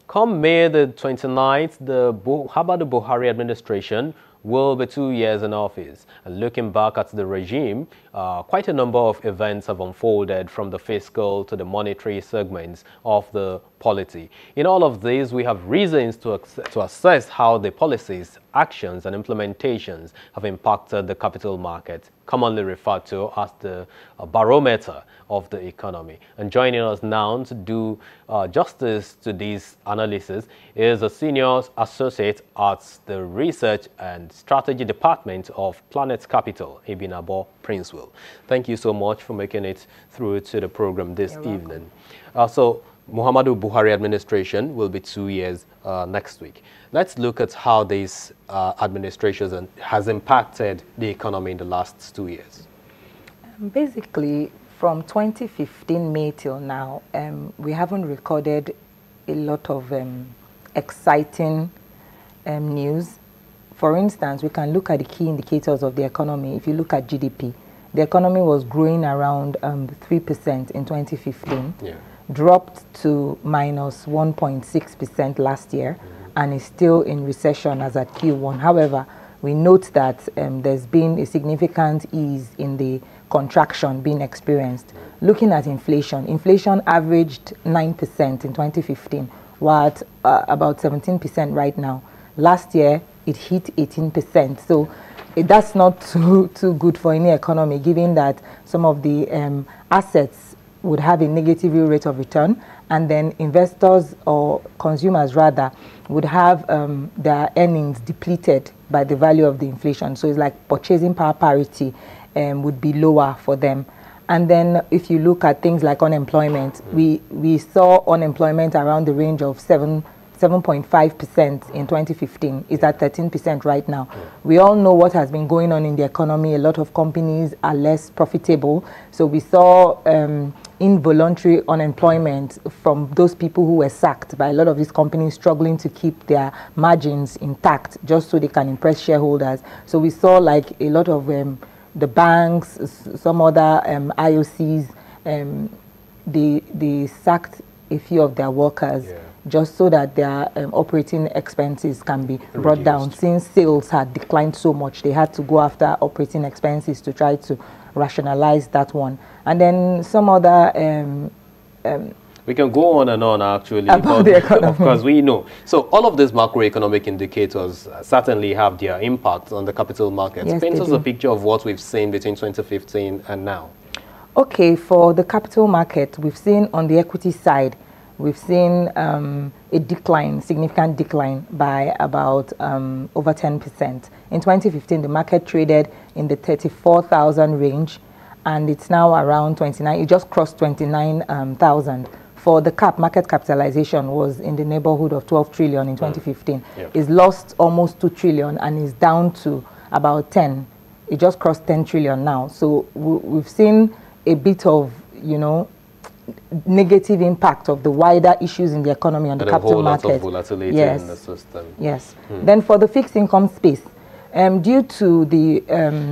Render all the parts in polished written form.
Come May the 29th, how about the Buhari administration will be 2 years in office. And looking back at the regime, quite a number of events have unfolded from the fiscal to the monetary segments of the polity. In all of these, we have reasons to assess how the policies, actions and implementations have impacted the capital market, commonly referred to as the barometer of the economy. And joining us now to do justice to this analysis is a senior associate at the Research and Strategy Department of Planet Capital, Ibinabo Princeville. Thank you so much for making it through to the program this evening. So Muhammadu Buhari administration will be 2 years next week. Let's look at how this administration has impacted the economy in the last 2 years. Basically, from 2015 May till now, we haven't recorded a lot of exciting news. For instance, we can look at the key indicators of the economy. If you look at GDP, the economy was growing around 3% in 2015. Yeah. Dropped to minus 1.6% last year, and is still in recession as at Q1. However, we note that there's been a significant ease in the contraction being experienced. Looking at inflation, inflation averaged 9% in 2015, while at about 17% right now. Last year, it hit 18%. So that's not too good for any economy, given that some of the assets would have a negative real rate of return, and then investors or consumers rather would have their earnings depleted by the value of the inflation. So it's like purchasing power parity would be lower for them. And then if you look at things like unemployment, we saw unemployment around the range of 7.5% in 2015. It's at 13% right now. We all know what has been going on in the economy. A lot of companies are less profitable. So we saw involuntary unemployment from those people who were sacked by a lot of these companies struggling to keep their margins intact just so they can impress shareholders. So we saw like a lot of the banks, some other IOCs, they sacked a few of their workers. Yeah. Just so that their operating expenses can be brought down. Since sales had declined so much, they had to go after operating expenses to try to rationalize that one. And then some other... we can go on and on, actually, about the economy. Of course, we know. So all of these macroeconomic indicators certainly have their impact on the capital markets. Yes, paint us a picture of what we've seen between 2015 and now. Okay, for the capital market, we've seen on the equity side, we've seen a decline, significant decline by about over 10%. In 2015, the market traded in the 34,000 range, and it's now around 29. It just crossed 29,000. For the market capitalization was in the neighborhood of 12 trillion in 2015. Yep. It's lost almost 2 trillion and is down to about 10. It just crossed 10 trillion now. So we've seen a bit of, negative impact of the wider issues in the economy and the capital market. A whole lot of volatility in the system. Yes. Then for the fixed income space, due to the...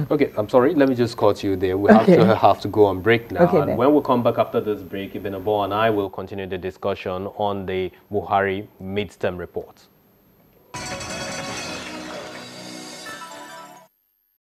Okay, I'm sorry, let me just cut you there. We have to go on break now. Okay, and when we come back after this break, Ibinabo and I will continue the discussion on the Buhari midterm report.